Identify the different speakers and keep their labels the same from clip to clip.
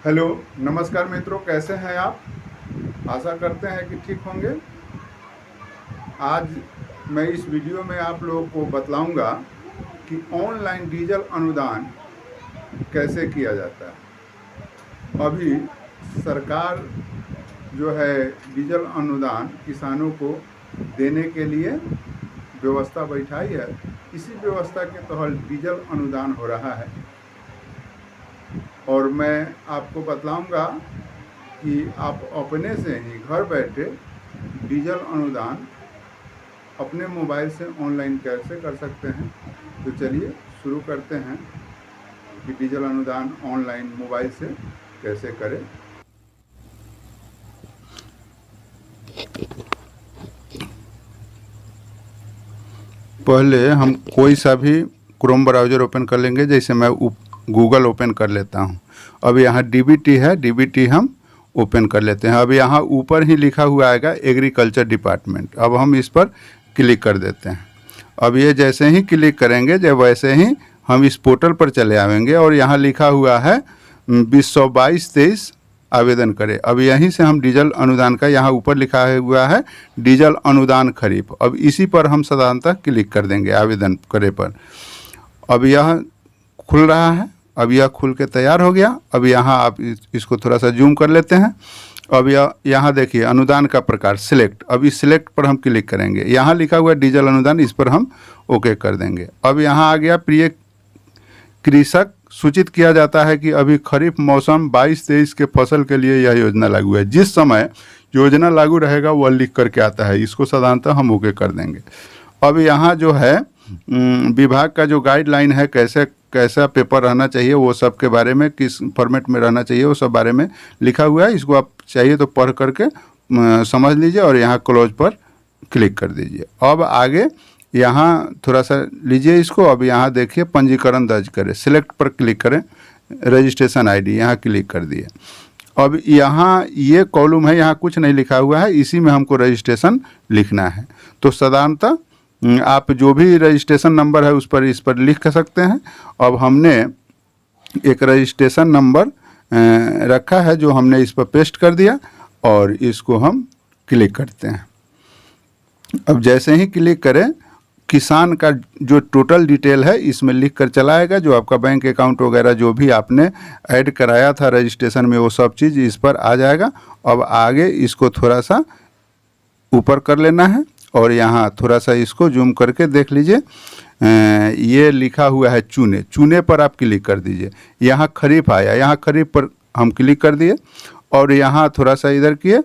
Speaker 1: Hello, नमस्कार मित्रों, कैसे हैं आप? आशा करते हैं कि ठीक होंगे। आज मैं इस वीडियो में आप लोगों को बतलाऊंगा कि ऑनलाइन डीजल अनुदान कैसे किया जाता है। अभी सरकार जो है डीजल अनुदान किसानों को देने के लिए व्यवस्था बैठाई है। इसी व्यवस्था के तहत डीजल अनुदान हो रहा है और मैं आपको बतलाऊंगा कि आप अपने से ही घर बैठे डीजल अनुदान अपने मोबाइल से ऑनलाइन कैसे कर सकते हैं। तो चलिए शुरू करते हैं कि डीजल अनुदान ऑनलाइन मोबाइल से कैसे करें। पहले हम कोई सा भी क्रोम ब्राउज़र ओपन कर लेंगे, जैसे मैं गूगल ओपन कर लेता हूं। अब यहाँ डीबीटी है, डीबीटी हम ओपन कर लेते हैं। अब यहाँ ऊपर ही लिखा हुआ आएगा एग्रीकल्चर डिपार्टमेंट। अब हम इस पर क्लिक कर देते हैं। अब ये जैसे ही क्लिक करेंगे जब वैसे ही हम इस पोर्टल पर चले आएंगे और यहाँ लिखा हुआ है 2022-23 आवेदन करें। अब यहीं से हम डीजल अनुदान का, यहाँ ऊपर लिखा हुआ है डीजल अनुदान खरीफ, अब इसी पर हम साधारणतः क्लिक कर देंगे आवेदन करे पर। अब यह खुल रहा है, अब यह खुल के तैयार हो गया। अब यहाँ आप इसको थोड़ा सा जूम कर लेते हैं। अब यहाँ देखिए अनुदान का प्रकार सिलेक्ट, अब इस सिलेक्ट पर हम क्लिक करेंगे। यहाँ लिखा हुआ डीजल अनुदान, इस पर हम ओके कर देंगे। अब यहाँ आ गया प्रिय कृषक, सूचित किया जाता है कि अभी खरीफ मौसम 22-23 के फसल के लिए यह योजना लागू है। जिस समय योजना लागू रहेगा वह लिख करके आता है, इसको साधारणतः हम ओके कर देंगे। अब यहाँ जो है विभाग का जो गाइडलाइन है, कैसा पेपर रहना चाहिए, वो सब के बारे में, किस फॉर्मेट में रहना चाहिए, वो सब बारे में लिखा हुआ है। इसको आप चाहिए तो पढ़ करके समझ लीजिए और यहाँ क्लोज पर क्लिक कर दीजिए। अब आगे यहाँ थोड़ा सा लीजिए इसको। अब यहाँ देखिए पंजीकरण दर्ज करें, सिलेक्ट पर क्लिक करें, रजिस्ट्रेशन आईडी यहाँ क्लिक कर दिए। अब यहाँ ये कॉलम है, यहाँ कुछ नहीं लिखा हुआ है, इसी में हमको रजिस्ट्रेशन लिखना है। तो साधारणतः आप जो भी रजिस्ट्रेशन नंबर है उस पर इस पर लिख सकते हैं। अब हमने एक रजिस्ट्रेशन नंबर रखा है जो हमने इस पर पेस्ट कर दिया और इसको हम क्लिक करते हैं। अब जैसे ही क्लिक करें, किसान का जो टोटल डिटेल है इसमें लिख कर चला आएगा, जो आपका बैंक अकाउंट वगैरह जो भी आपने ऐड कराया था रजिस्ट्रेशन में, वो सब चीज़ इस पर आ जाएगा। अब आगे इसको थोड़ा सा ऊपर कर लेना है और यहाँ थोड़ा सा इसको जूम करके देख लीजिए। ये लिखा हुआ है चुने, चुने पर आप क्लिक कर दीजिए। यहाँ खरीफ आया, यहाँ खरीफ पर हम क्लिक कर दिए और यहाँ थोड़ा सा इधर किए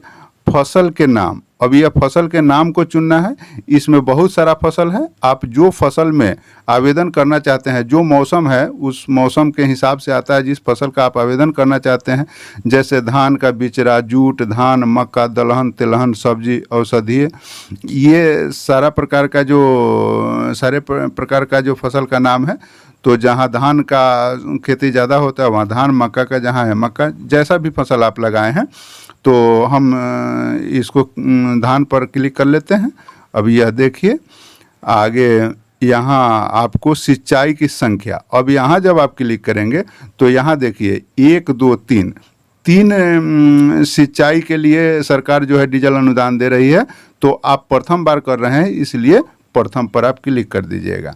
Speaker 1: फसल के नाम। अब यह फसल के नाम को चुनना है। इसमें बहुत सारा फसल है, आप जो फसल में आवेदन करना चाहते हैं, जो मौसम है उस मौसम के हिसाब से आता है जिस फसल का आप आवेदन करना चाहते हैं। जैसे धान का बिचरा, जूट, धान, मक्का, दलहन, तिलहन, सब्जी, औषधीय, ये सारे प्रकार का जो फसल का नाम है। तो जहाँ धान का खेती ज़्यादा होता है वहाँ धान, मक्का का जहाँ है मक्का, जैसा भी फसल आप लगाए हैं। तो हम इसको धान पर क्लिक कर लेते हैं। अब यह देखिए आगे यहाँ आपको सिंचाई की संख्या, अब यहाँ जब आप क्लिक करेंगे तो यहाँ देखिए 1, 2, 3 सिंचाई के लिए सरकार जो है डीजल अनुदान दे रही है। तो आप प्रथम बार कर रहे हैं इसलिए प्रथम पर आप क्लिक कर दीजिएगा।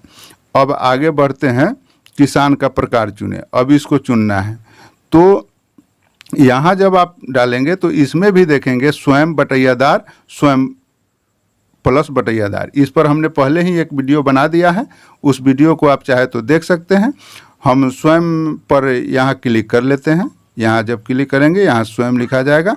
Speaker 1: अब आगे बढ़ते हैं, किसान का प्रकार चुने, अब इसको चुनना है। तो यहाँ जब आप डालेंगे तो इसमें भी देखेंगे स्वयं बटैयादार, स्वयं प्लस बटैयादार, इस पर हमने पहले ही एक वीडियो बना दिया है, उस वीडियो को आप चाहे तो देख सकते हैं। हम स्वयं पर यहाँ क्लिक कर लेते हैं। यहाँ जब क्लिक करेंगे यहाँ स्वयं लिखा जाएगा।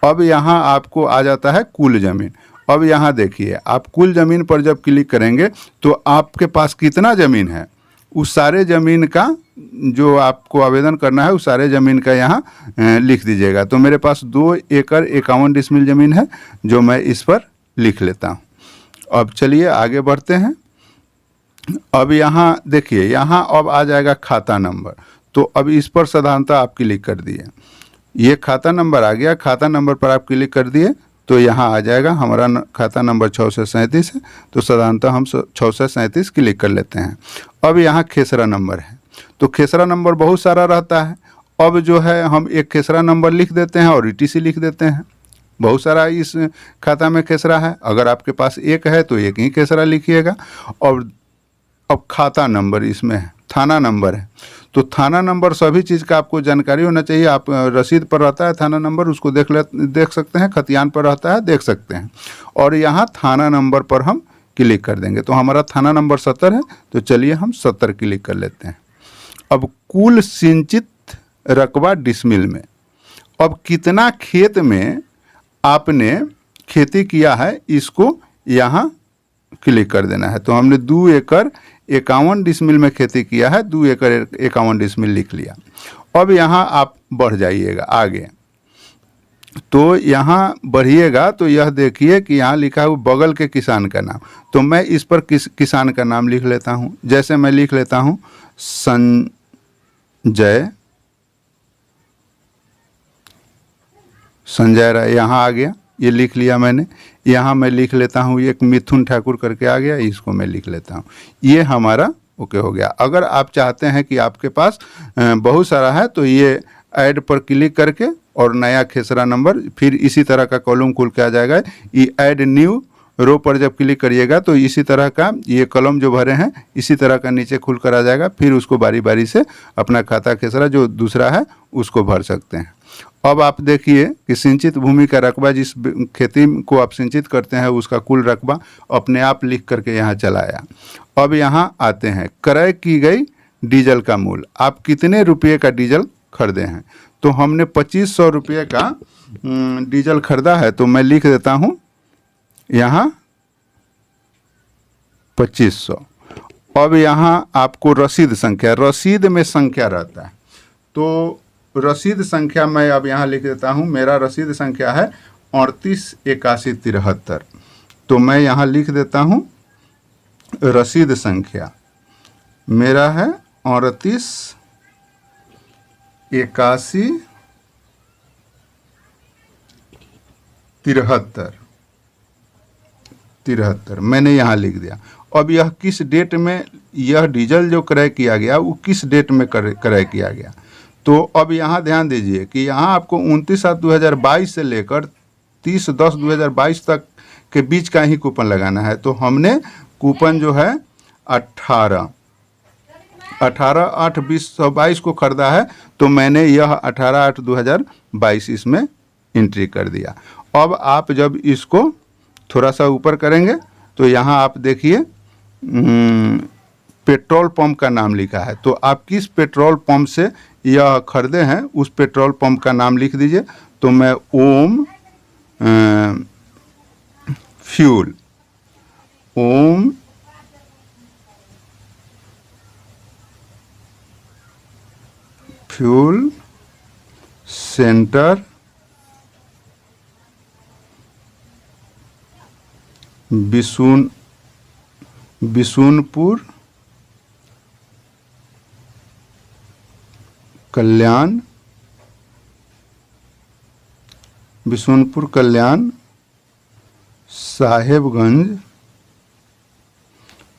Speaker 1: अब यहाँ आपको आ जाता है कुल ज़मीन। अब यहाँ देखिए आप कुल ज़मीन पर जब क्लिक करेंगे तो आपके पास कितना ज़मीन है, उस सारे ज़मीन का जो आपको आवेदन करना है उस सारे ज़मीन का यहाँ लिख दीजिएगा। तो मेरे पास 2 एकड़ 51 डिसमिल ज़मीन है जो मैं इस पर लिख लेता हूँ। अब चलिए आगे बढ़ते हैं। अब यहाँ देखिए, यहाँ अब आ जाएगा खाता नंबर। तो अब इस पर साधारणतः आप क्लिक कर दिए, ये खाता नंबर आ गया। खाता नंबर पर आप क्लिक कर दिए तो यहाँ आ जाएगा हमारा खाता नंबर 6 से 37 है। तो साधारणतः हम 6 से 37 क्लिक कर लेते हैं। अब यहाँ खेसरा नंबर है, तो खेसरा नंबर बहुत सारा रहता है अब जो है हम एक खेसरा नंबर लिख देते हैं और ईटीसी लिख देते हैं। बहुत सारा इस खाता में खेसरा है, अगर आपके पास एक है तो एक ही खेसरा लिखिएगा। और अब खाता नंबर इसमें है, थाना नंबर है, तो थाना नंबर सभी चीज़ का आपको जानकारी होना चाहिए। आप रसीद पर रहता है थाना नंबर, उसको देख सकते हैं, खतियान पर रहता है देख सकते हैं। और यहाँ थाना नंबर पर हम क्लिक कर देंगे तो हमारा थाना नंबर 70 है, तो चलिए हम 70 क्लिक कर लेते हैं। अब कुल सिंचित रकबा डिसमिल में, अब कितना खेत में आपने खेती किया है इसको यहाँ क्लिक कर देना है। तो हमने 2 एकड़ 51 डिसमिल में खेती किया है, 2 एकड़ 51 डिसमिल लिख लिया। अब यहाँ आप बढ़ जाइएगा आगे, तो यहाँ बढ़िएगा तो यह देखिए कि यहाँ लिखा है बगल के किसान का नाम, तो मैं इस पर किसान का नाम लिख लेता हूँ। जैसे मैं लिख लेता हूँ संजय राय, यहाँ आ गया, ये लिख लिया मैंने। यहाँ मैं लिख लेता हूँ एक मिथुन ठाकुर करके आ गया, इसको मैं लिख लेता हूँ। ये हमारा ओके हो गया। अगर आप चाहते हैं कि आपके पास बहुत सारा है तो ये ऐड पर क्लिक करके और नया खेसरा नंबर, फिर इसी तरह का कॉलम खुल के आ जाएगा। ये ऐड न्यू रो पर जब क्लिक करिएगा तो इसी तरह का ये कॉलम जो भरे हैं इसी तरह का नीचे खुल कर आ जाएगा। फिर उसको बारी बारी से अपना खाता खेसरा जो दूसरा है उसको भर सकते हैं। अब आप देखिए कि सिंचित भूमि का रकबा, जिस खेती को आप सिंचित करते हैं उसका कुल रकबा अपने आप लिख करके यहाँ चलाया। अब यहाँ आते हैं क्रय की गई डीजल का मूल्य, आप कितने रुपये का डीजल खरीदे हैं। तो हमने 2500 रुपये का डीजल खरीदा है, तो मैं लिख देता हूँ यहाँ 2500। अब यहाँ आपको रसीद संख्या, रसीद में संख्या रहता है, तो रसीद संख्या मैं अब यहाँ लिख देता हूँ। मेरा रसीद संख्या है 388173। तो मैं यहाँ लिख देता हूँ रसीद संख्या मेरा है 388173 मैंने यहाँ लिख दिया। अब यह किस डेट में, यह डीजल जो क्रय किया गया वो किस डेट में क्रय किया गया। तो अब यहाँ ध्यान दीजिए कि यहाँ आपको 29/7/2022 से लेकर 30/10/2022 तक के बीच का ही कूपन लगाना है। तो हमने कूपन जो है 18/8/2022 को खरीदा है, तो मैंने यह 18/8/2022 इसमें एंट्री कर दिया। अब आप जब इसको थोड़ा सा ऊपर करेंगे तो यहाँ आप देखिए पेट्रोल पंप का नाम लिखा है, तो आप किस पेट्रोल पंप से यह खरीदे हैं उस पेट्रोल पंप का नाम लिख दीजिए। तो मैं ओम फ्यूल सेंटर बिशुनपुर कल्याण साहेबगंज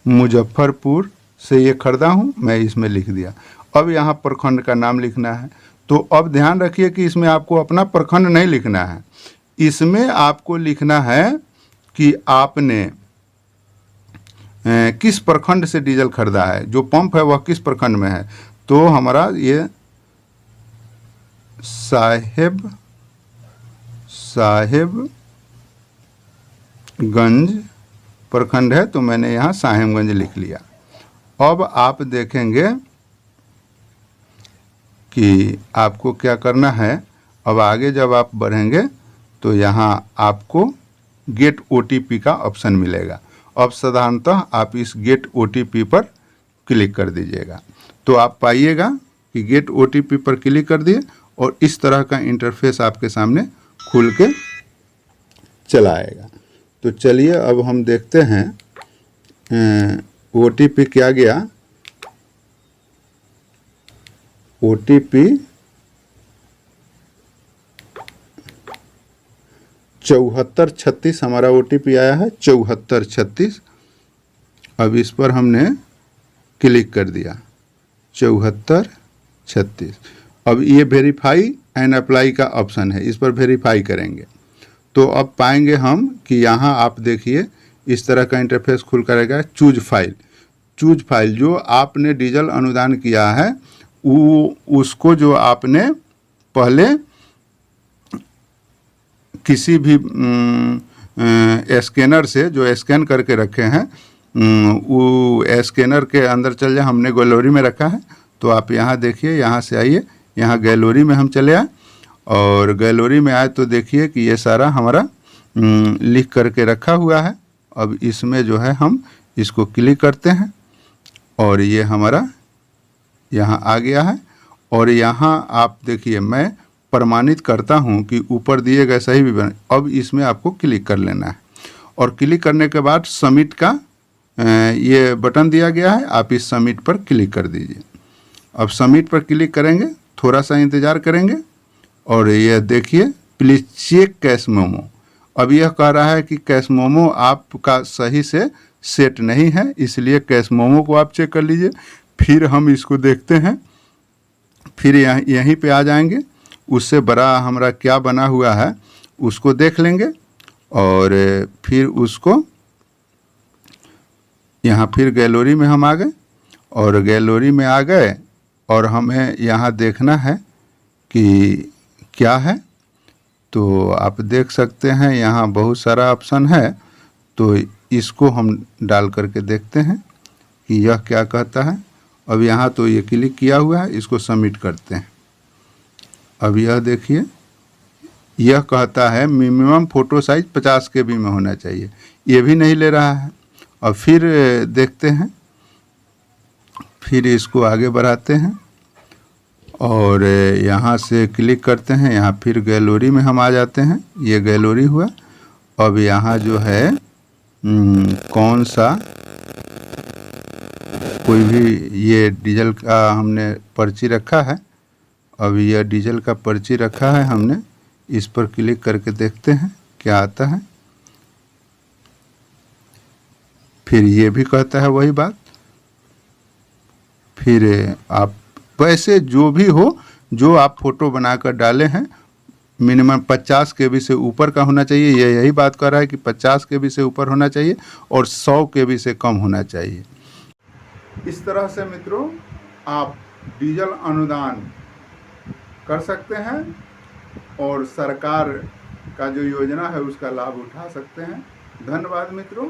Speaker 1: मुजफ्फरपुर से ये खरीदा हूँ, मैं इसमें लिख दिया। अब यहाँ प्रखंड का नाम लिखना है। तो अब ध्यान रखिए कि इसमें आपको अपना प्रखंड नहीं लिखना है, इसमें आपको लिखना है कि आपने किस प्रखंड से डीजल खरीदा है, जो पंप है वह किस प्रखंड में है। तो हमारा ये साहेबगंज प्रखंड है, तो मैंने यहाँ साहेबगंज लिख लिया। अब आप देखेंगे कि आपको क्या करना है। अब आगे जब आप बढ़ेंगे तो यहाँ आपको गेट OTP का ऑप्शन मिलेगा। अब साधारणतः आप इस गेट OTP पर क्लिक कर दीजिएगा, तो आप पाइएगा कि गेट OTP पर क्लिक कर दिए और इस तरह का इंटरफेस आपके सामने खुल के चला आएगा। तो चलिए अब हम देखते हैं OTP क्या गया। OTP 7436 हमारा OTP आया है, 7436। अब इस पर हमने क्लिक कर दिया 7436। अब ये वेरीफाई एंड अप्लाई का ऑप्शन है, इस पर वेरीफाई करेंगे तो अब पाएंगे हम कि यहाँ आप देखिए इस तरह का इंटरफेस खुल करेगा। चूज फाइल जो आपने डीजल अनुदान किया है वो उसको जो आपने पहले किसी भी स्कैनर से जो स्कैन करके रखे हैं वो स्कैनर के अंदर चल जाए। हमने गैलरी में रखा है तो आप यहाँ देखिए, यहाँ से आइए, यहाँ गैलरी में हम चले आए और गैलरी में आए तो देखिए कि ये सारा हमारा लिख करके रखा हुआ है। अब इसमें जो है हम इसको क्लिक करते हैं और ये हमारा यहाँ आ गया है। और यहाँ आप देखिए मैं प्रमाणित करता हूँ कि ऊपर दिए गए सही विवरण। अब इसमें आपको क्लिक कर लेना है और क्लिक करने के बाद सबमिट का ये बटन दिया गया है, आप इस सबमिट पर क्लिक कर दीजिए। अब सबमिट पर क्लिक करेंगे, थोड़ा सा इंतज़ार करेंगे और ये देखिए प्लीज़ चेक कैश मोमो। अब यह कह रहा है कि कैश मोमो आपका सही से सेट नहीं है, इसलिए कैश मोमो को आप चेक कर लीजिए। फिर हम इसको देखते हैं, फिर यहीं पे आ जाएंगे, उससे बड़ा हमारा क्या बना हुआ है उसको देख लेंगे और फिर उसको यहाँ फिर गैलरी में हम आ गए और गैलरी में आ गए और हमें यहाँ देखना है कि क्या है। तो आप देख सकते हैं यहाँ बहुत सारा ऑप्शन है, तो इसको हम डाल करके देखते हैं कि यह क्या कहता है। अब यहाँ तो ये क्लिक किया हुआ है, इसको सबमिट करते हैं। अब यह देखिए यह कहता है मिनिमम फ़ोटो साइज 50 KB में होना चाहिए, ये भी नहीं ले रहा है। और फिर देखते हैं, फिर इसको आगे बढ़ाते हैं और यहाँ से क्लिक करते हैं। यहाँ फिर गैलरी में हम आ जाते हैं, ये गैलरी हुआ। अब यहाँ जो है कौन सा कोई भी ये डीजल का हमने पर्ची रखा है, अब यह डीजल का पर्ची रखा है हमने, इस पर क्लिक करके देखते हैं क्या आता है। फिर ये भी कहता है वही बात। फिर आप वैसे जो भी हो, जो आप फ़ोटो बनाकर डाले हैं मिनिमम 50 KB से ऊपर का होना चाहिए। ये यही बात कर रहा है कि 50 KB से ऊपर होना चाहिए और 100 KB से कम होना चाहिए। इस तरह से मित्रों आप डीजल अनुदान कर सकते हैं और सरकार का जो योजना है उसका लाभ उठा सकते हैं। धन्यवाद मित्रों,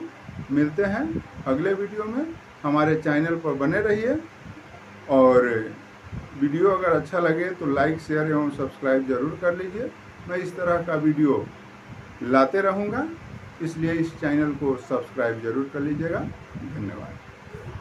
Speaker 1: मिलते हैं अगले वीडियो में। हमारे चैनल पर बने रहिए और वीडियो अगर अच्छा लगे तो लाइक, शेयर एवं सब्सक्राइब जरूर कर लीजिए। मैं इस तरह का वीडियो लाते रहूँगा, इसलिए इस चैनल को सब्सक्राइब जरूर कर लीजिएगा। धन्यवाद।